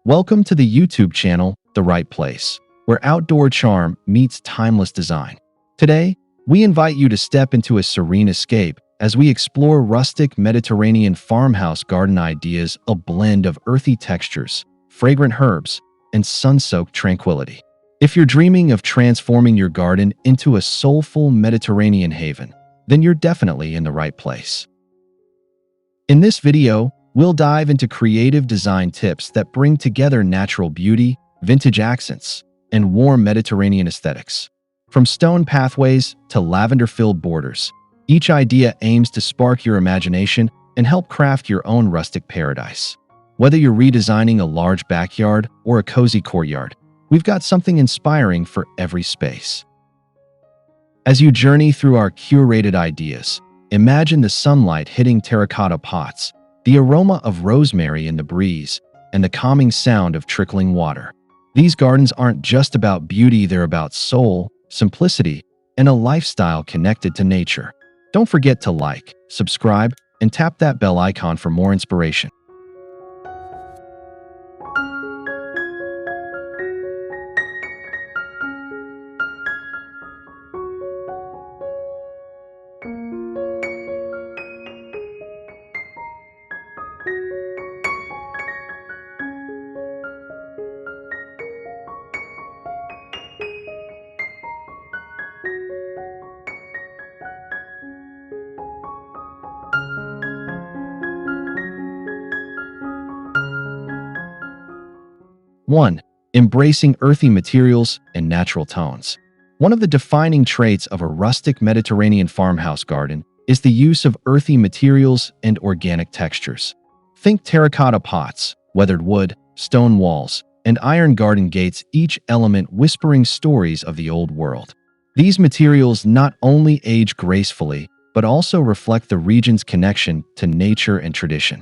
Welcome to the YouTube channel, The Right Place, where outdoor charm meets timeless design. Today, we invite you to step into a serene escape as we explore rustic Mediterranean farmhouse garden ideas, a blend of earthy textures, fragrant herbs, and sun-soaked tranquility. If you're dreaming of transforming your garden into a soulful Mediterranean haven, then you're definitely in the right place. In this video, we'll dive into creative design tips that bring together natural beauty, vintage accents, and warm Mediterranean aesthetics. From stone pathways to lavender-filled borders, each idea aims to spark your imagination and help craft your own rustic paradise. Whether you're redesigning a large backyard or a cozy courtyard, we've got something inspiring for every space. As you journey through our curated ideas, imagine the sunlight hitting terracotta pots, the aroma of rosemary in the breeze, and the calming sound of trickling water. These gardens aren't just about beauty, they're about soul, simplicity, and a lifestyle connected to nature. Don't forget to like, subscribe, and tap that bell icon for more inspiration. One, embracing earthy materials and natural tones. One of the defining traits of a rustic Mediterranean farmhouse garden is the use of earthy materials and organic textures. Think terracotta pots, weathered wood, stone walls, and iron garden gates, each element whispering stories of the old world. These materials not only age gracefully, but also reflect the region's connection to nature and tradition.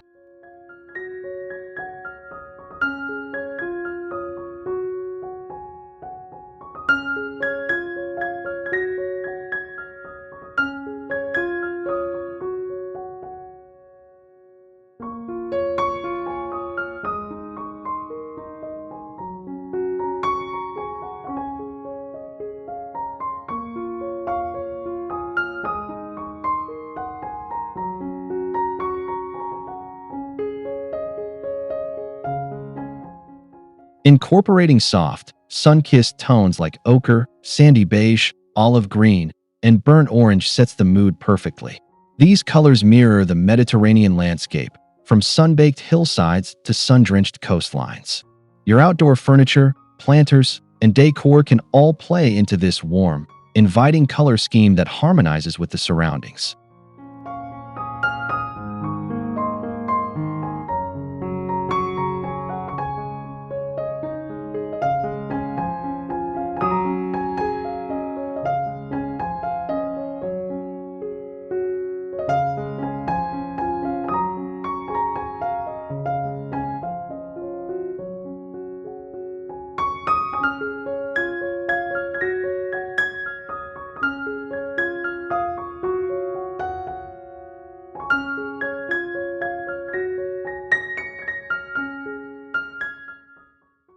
Incorporating soft, sun-kissed tones like ochre, sandy beige, olive green, and burnt orange sets the mood perfectly. These colors mirror the Mediterranean landscape, from sun-baked hillsides to sun-drenched coastlines. Your outdoor furniture, planters, and decor can all play into this warm, inviting color scheme that harmonizes with the surroundings.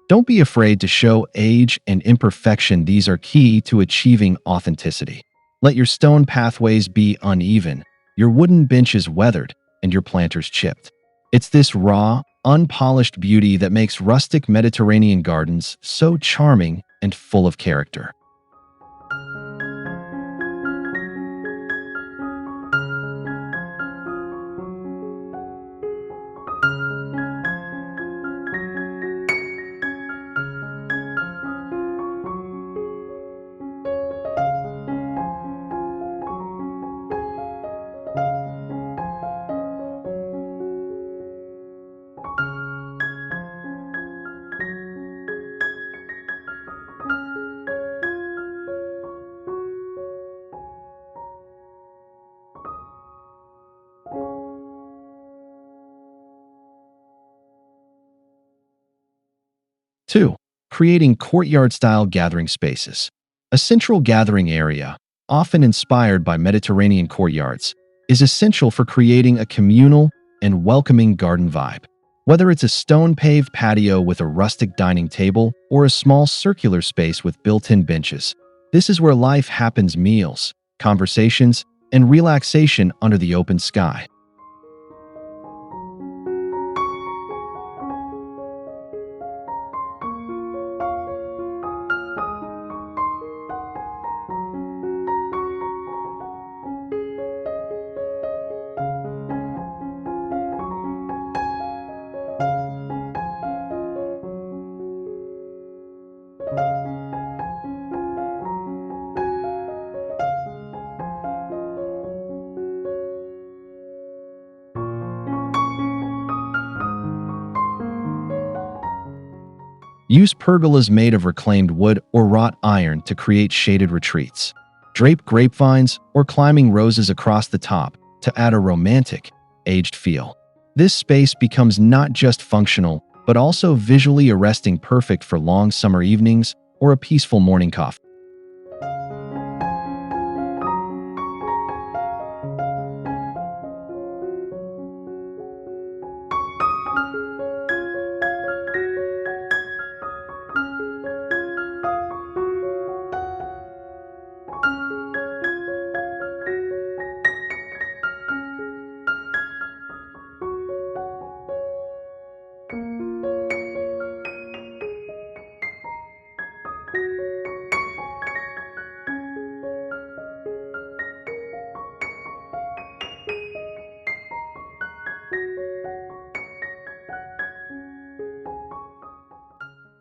Don't be afraid to show age and imperfection. These are key to achieving authenticity. Let your stone pathways be uneven, your wooden benches weathered, and your planters chipped. It's this raw, unpolished beauty that makes rustic Mediterranean gardens so charming and full of character. Two, creating courtyard-style gathering spaces. A central gathering area, often inspired by Mediterranean courtyards, is essential for creating a communal and welcoming garden vibe. Whether it's a stone-paved patio with a rustic dining table or a small circular space with built-in benches, this is where life happens: meals, conversations, and relaxation under the open sky. Use pergolas made of reclaimed wood or wrought iron to create shaded retreats. Drape grapevines or climbing roses across the top to add a romantic, aged feel. This space becomes not just functional, but also visually arresting, perfect for long summer evenings or a peaceful morning coffee.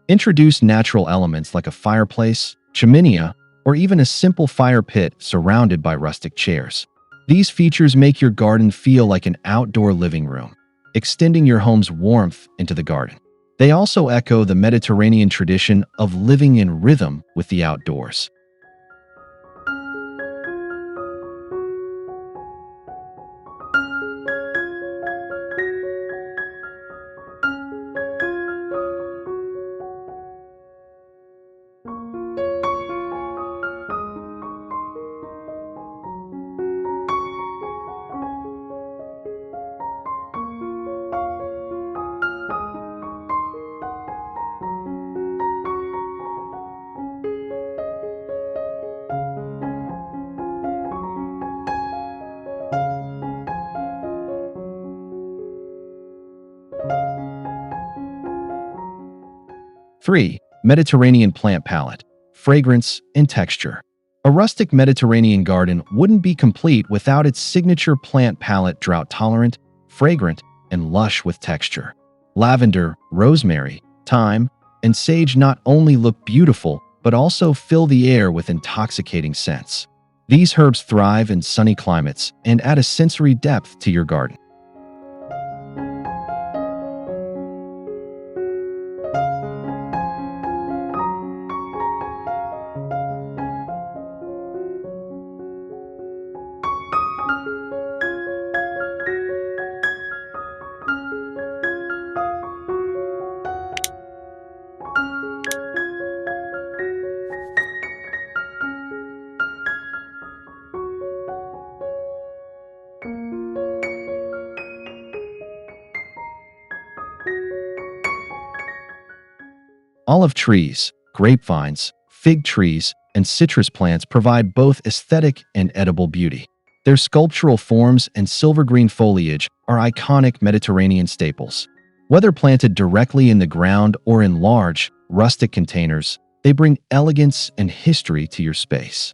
Introduce natural elements like a fireplace, chiminea, or even a simple fire pit surrounded by rustic chairs. These features make your garden feel like an outdoor living room, extending your home's warmth into the garden. They also echo the Mediterranean tradition of living in rhythm with the outdoors. Three, Mediterranean plant palette, fragrance, and texture. A rustic Mediterranean garden wouldn't be complete without its signature plant palette: drought-tolerant, fragrant, and lush with texture. Lavender, rosemary, thyme, and sage not only look beautiful, but also fill the air with intoxicating scents. These herbs thrive in sunny climates and add a sensory depth to your garden. Olive trees, grapevines, fig trees, and citrus plants provide both aesthetic and edible beauty. Their sculptural forms and silver-green foliage are iconic Mediterranean staples. Whether planted directly in the ground or in large, rustic containers, they bring elegance and history to your space.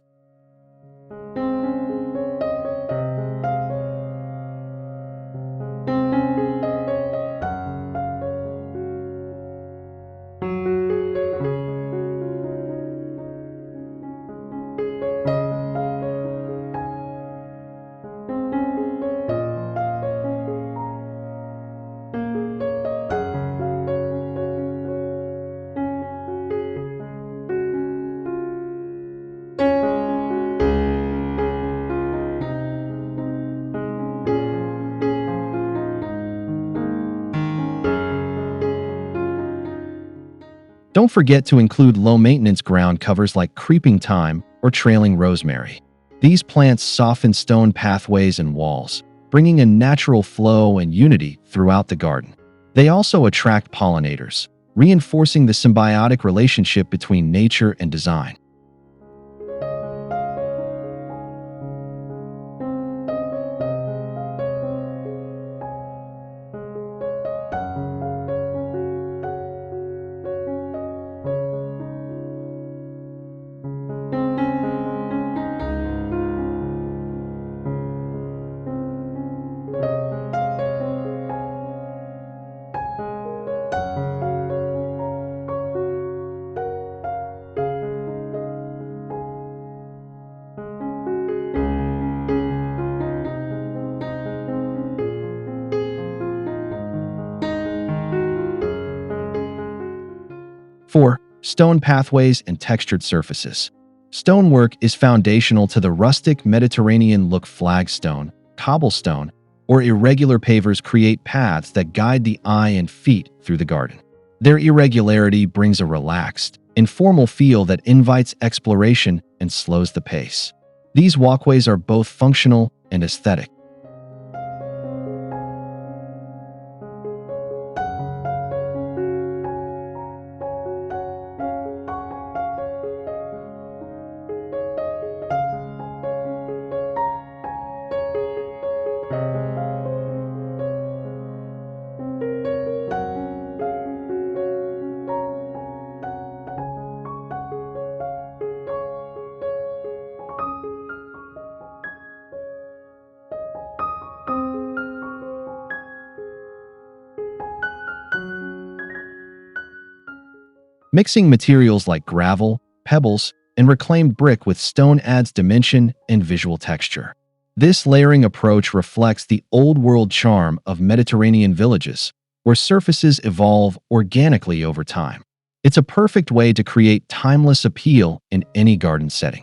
Don't forget to include low-maintenance ground covers like creeping thyme or trailing rosemary. These plants soften stone pathways and walls, bringing a natural flow and unity throughout the garden. They also attract pollinators, reinforcing the symbiotic relationship between nature and design. 4. Stone pathways and textured surfaces. Stonework is foundational to the rustic Mediterranean-look flagstone, cobblestone, or irregular pavers create paths that guide the eye and feet through the garden. Their irregularity brings a relaxed, informal feel that invites exploration and slows the pace. These walkways are both functional and aesthetic. Mixing materials like gravel, pebbles, and reclaimed brick with stone adds dimension and visual texture. This layering approach reflects the old-world charm of Mediterranean villages, where surfaces evolve organically over time. It's a perfect way to create timeless appeal in any garden setting.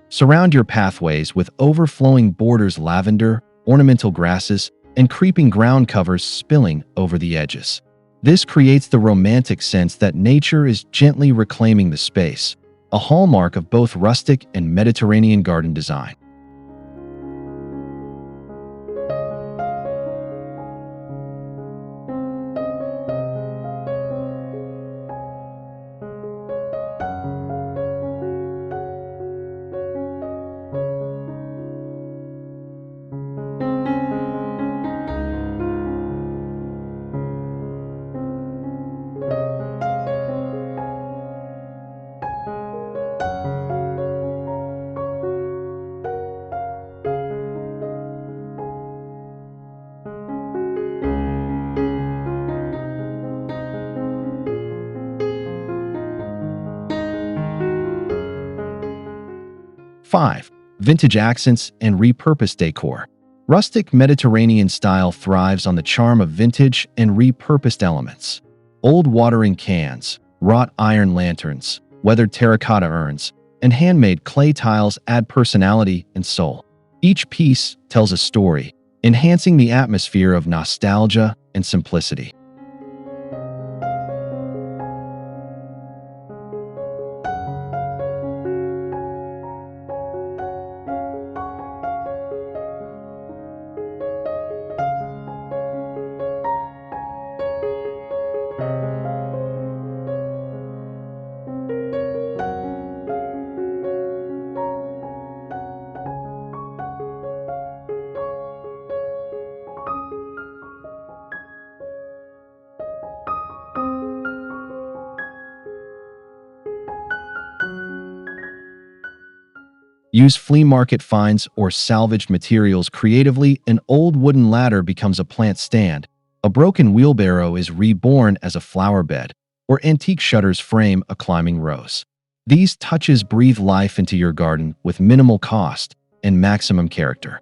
Surround your pathways with overflowing borders, lavender, ornamental grasses, and creeping ground covers spilling over the edges. This creates the romantic sense that nature is gently reclaiming the space, a hallmark of both rustic and Mediterranean garden design. 5. Vintage accents and repurposed decor. Rustic Mediterranean style thrives on the charm of vintage and repurposed elements. Old watering cans, wrought iron lanterns, weathered terracotta urns, and handmade clay tiles add personality and soul. Each piece tells a story, enhancing the atmosphere of nostalgia and simplicity. Use flea market finds or salvaged materials creatively. An old wooden ladder becomes a plant stand. A broken wheelbarrow is reborn as a flower bed. or antique shutters frame a climbing rose. These touches breathe life into your garden with minimal cost and maximum character.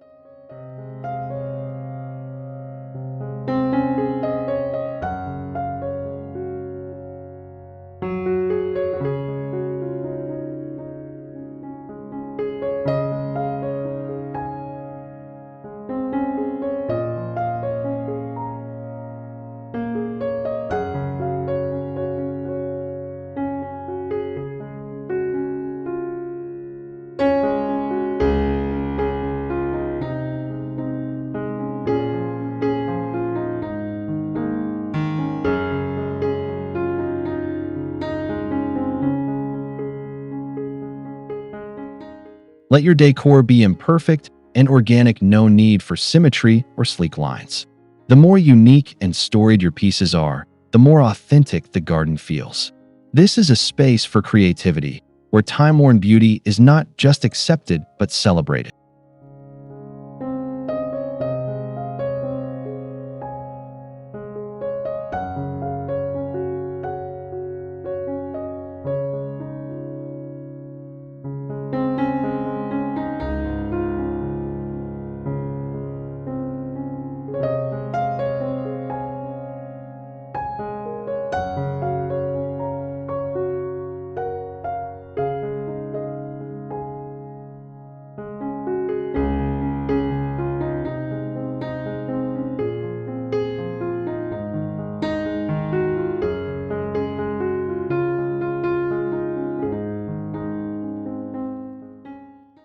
Let your decor be imperfect and organic, no need for symmetry or sleek lines. The more unique and storied your pieces are, the more authentic the garden feels. This is a space for creativity, where time-worn beauty is not just accepted but celebrated.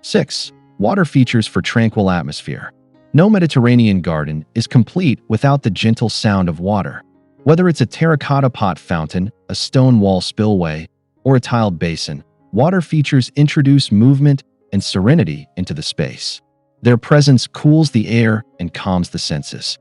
Six, water features for tranquil atmosphere. No Mediterranean garden is complete without the gentle sound of water. Whether it's a terracotta pot fountain, a stone wall spillway, or a tiled basin, water features introduce movement and serenity into the space. Their presence cools the air and calms the senses.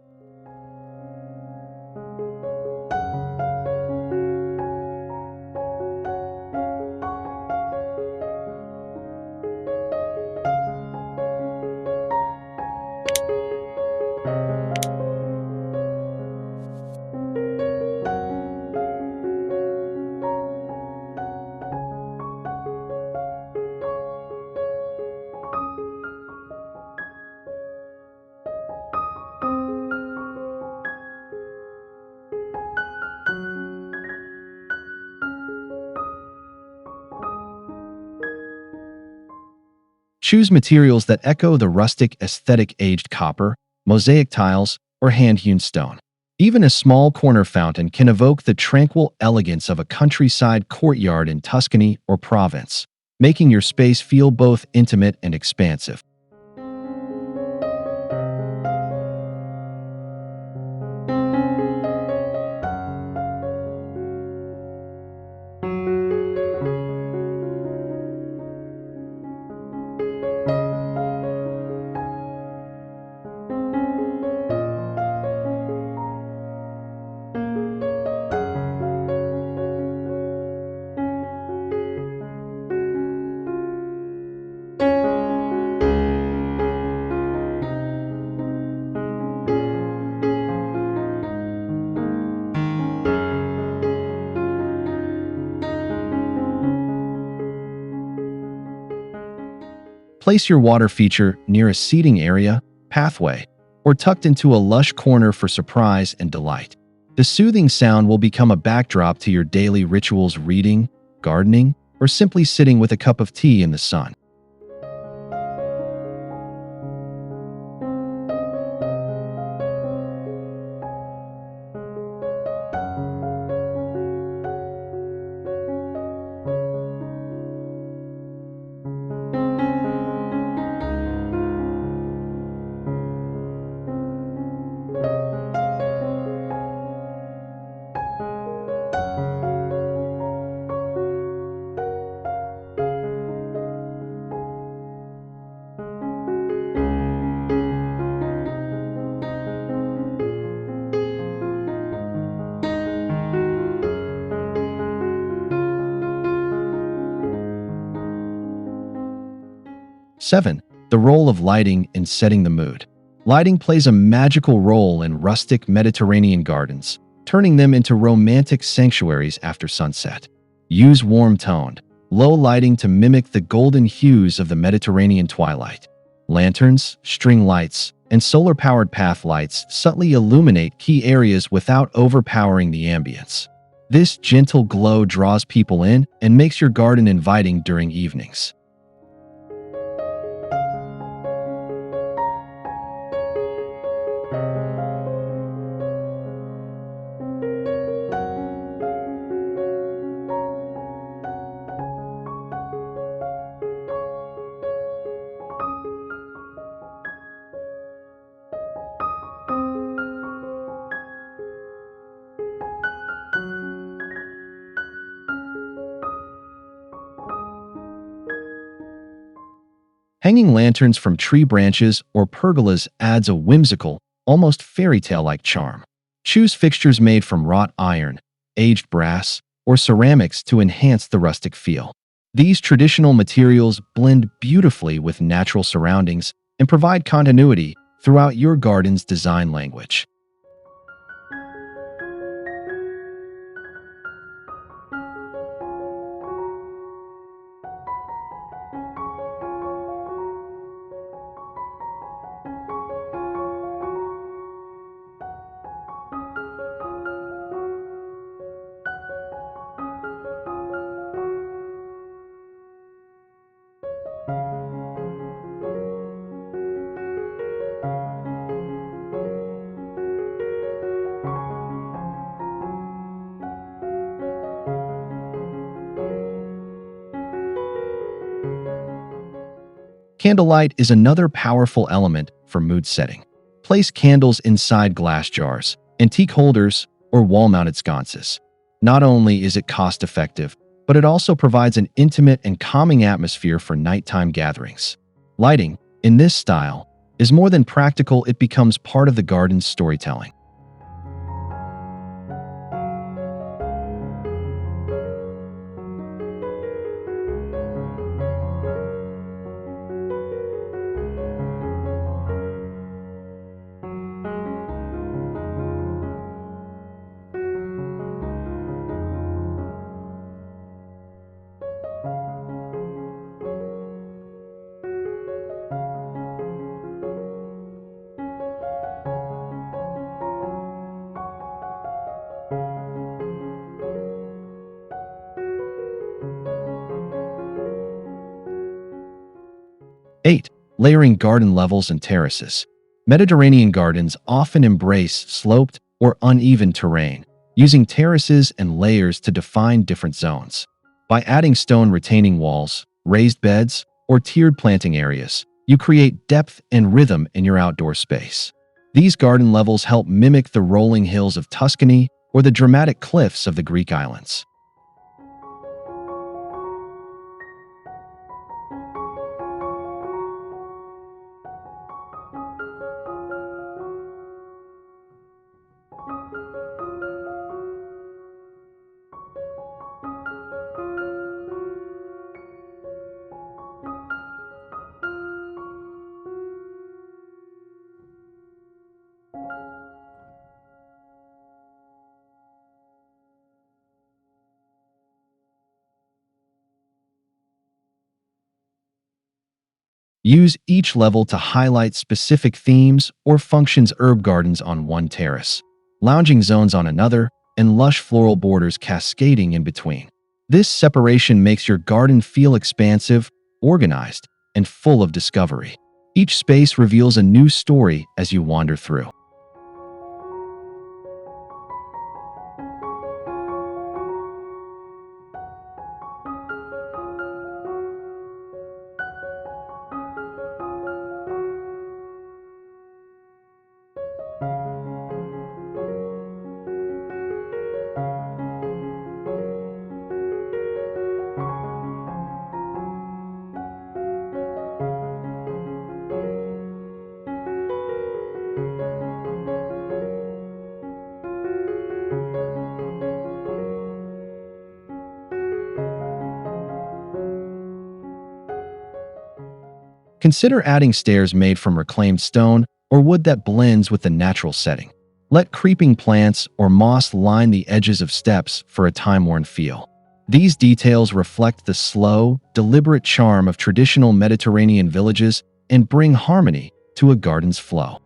Choose materials that echo the rustic aesthetic: aged copper, mosaic tiles, or hand-hewn stone. Even a small corner fountain can evoke the tranquil elegance of a countryside courtyard in Tuscany or Provence, making your space feel both intimate and expansive. Place your water feature near a seating area, pathway, or tucked into a lush corner for surprise and delight. The soothing sound will become a backdrop to your daily rituals: reading, gardening, or simply sitting with a cup of tea in the sun. Seven, the role of lighting in setting the mood. Lighting plays a magical role in rustic Mediterranean gardens. turning them into romantic sanctuaries after sunset. Use warm-toned, low lighting to mimic the golden hues of the Mediterranean twilight. Lanterns, string lights, and solar-powered path lights subtly illuminate key areas without overpowering the ambience. This gentle glow draws people in and makes your garden inviting during evenings. Hanging lanterns from tree branches or pergolas adds a whimsical, almost fairy tale-like charm. Choose fixtures made from wrought iron, aged brass, or ceramics to enhance the rustic feel. These traditional materials blend beautifully with natural surroundings and provide continuity throughout your garden's design language. 'Candlelight is another powerful element for mood setting. Place candles inside glass jars, antique holders, or wall-mounted sconces. Not only is it cost-effective, but it also provides an intimate and calming atmosphere for nighttime gatherings. Lighting, in this style, is more than practical, it becomes part of the garden's storytelling. 8. Layering garden levels and terraces. Mediterranean gardens often embrace sloped or uneven terrain, using terraces and layers to define different zones. By adding stone retaining walls, raised beds, or tiered planting areas, you create depth and rhythm in your outdoor space. These garden levels help mimic the rolling hills of Tuscany or the dramatic cliffs of the Greek islands. Use each level to highlight specific themes or functions: herb gardens on one terrace, lounging zones on another, and lush floral borders cascading in between. This separation makes your garden feel expansive, organized, and full of discovery. Each space reveals a new story as you wander through. Consider adding stairs made from reclaimed stone or wood that blends with the natural setting. Let creeping plants or moss line the edges of steps for a time-worn feel. These details reflect the slow, deliberate charm of traditional Mediterranean villages and bring harmony to a garden's flow.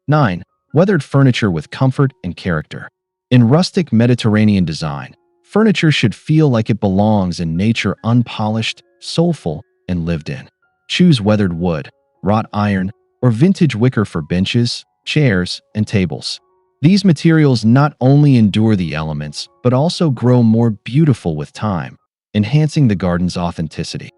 Nine, weathered furniture with comfort and character. In rustic Mediterranean design, furniture should feel like it belongs in nature, unpolished, soulful, and lived in. Choose weathered wood, wrought iron, or vintage wicker for benches, chairs, and tables. These materials not only endure the elements, but also grow more beautiful with time, enhancing the garden's authenticity.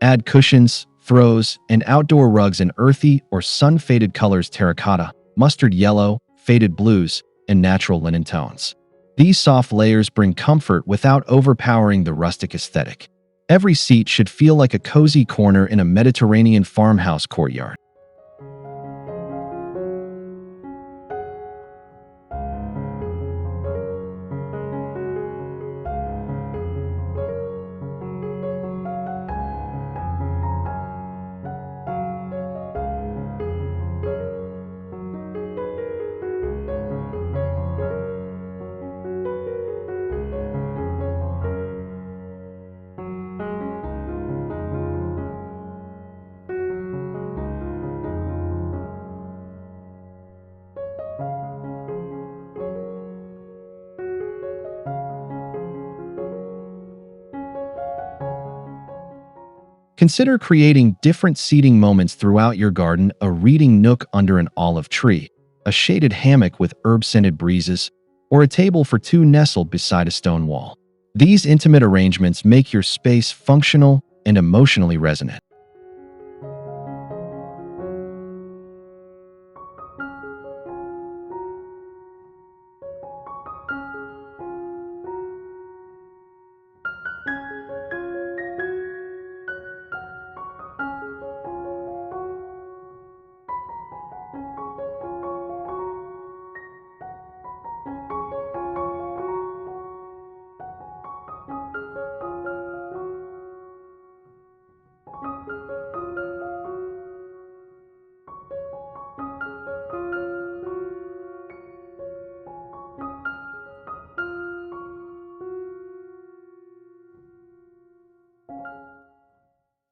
Add cushions, throws, and outdoor rugs in earthy or sun-faded colors: terracotta, mustard yellow, faded blues, and natural linen tones. These soft layers bring comfort without overpowering the rustic aesthetic. Every seat should feel like a cozy corner in a Mediterranean farmhouse courtyard. 'Consider creating different seating moments throughout your garden: a reading nook under an olive tree, a shaded hammock with herb-scented breezes, or a table for two nestled beside a stone wall. These intimate arrangements make your space functional and emotionally resonant.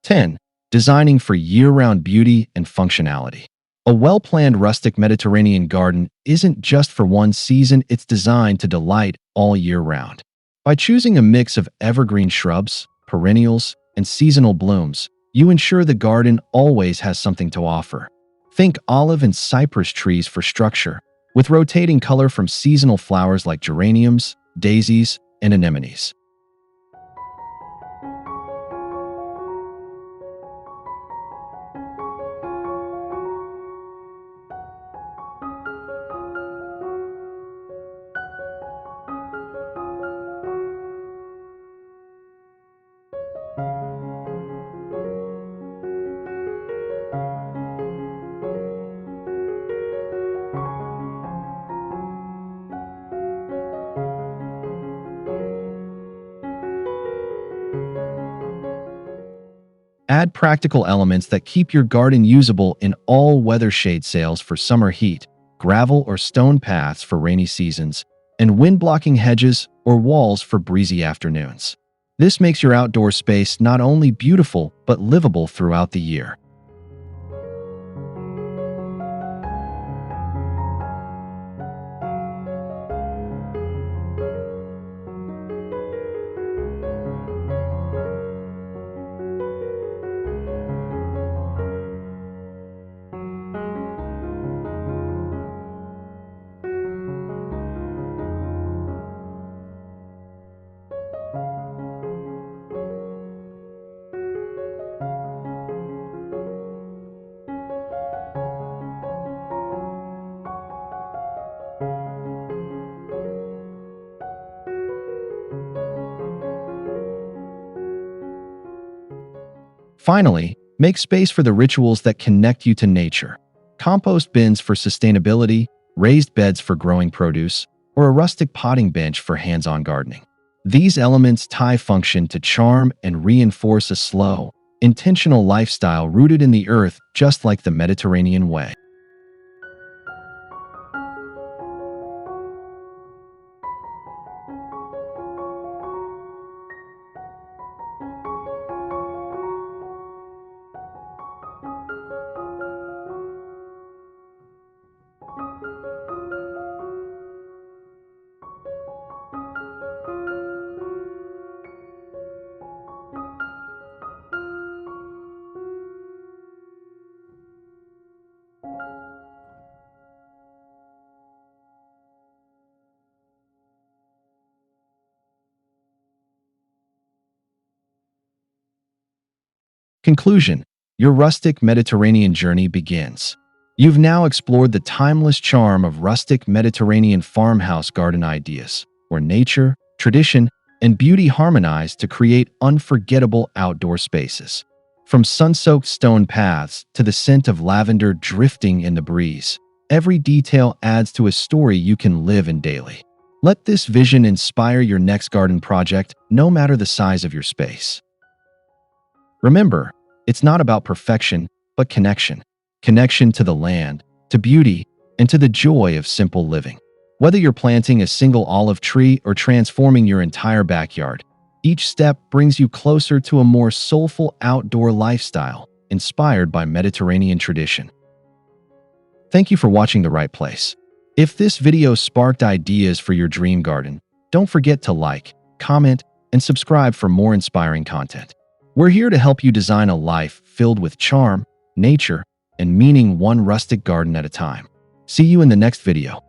10. Designing for year-round beauty and functionality. A well-planned rustic Mediterranean garden isn't just for one season, it's designed to delight all year round. By choosing a mix of evergreen shrubs, perennials, and seasonal blooms, you ensure the garden always has something to offer. Think olive and cypress trees for structure, with rotating color from seasonal flowers like geraniums, daisies, and anemones. Add practical elements that keep your garden usable in all weather: shade sails for summer heat, gravel or stone paths for rainy seasons, and wind-blocking hedges or walls for breezy afternoons. This makes your outdoor space not only beautiful but livable throughout the year. Finally, make space for the rituals that connect you to nature. Compost bins for sustainability, raised beds for growing produce, or a rustic potting bench for hands-on gardening. These elements tie function to charm and reinforce a slow, intentional lifestyle rooted in the earth, just like the Mediterranean way. Conclusion: your rustic Mediterranean journey begins. You've now explored the timeless charm of rustic Mediterranean farmhouse garden ideas, where nature, tradition, and beauty harmonize to create unforgettable outdoor spaces. From sun-soaked stone paths to the scent of lavender drifting in the breeze, every detail adds to a story you can live in daily. Let this vision inspire your next garden project, no matter the size of your space. Remember, it's not about perfection, but connection. Connection to the land, to beauty, and to the joy of simple living. Whether you're planting a single olive tree or transforming your entire backyard, each step brings you closer to a more soulful outdoor lifestyle, inspired by Mediterranean tradition. Thank you for watching The Right Place. If this video sparked ideas for your dream garden, don't forget to like, comment, and subscribe for more inspiring content. We're here to help you design a life filled with charm, nature, and meaning, one rustic garden at a time. See you in the next video.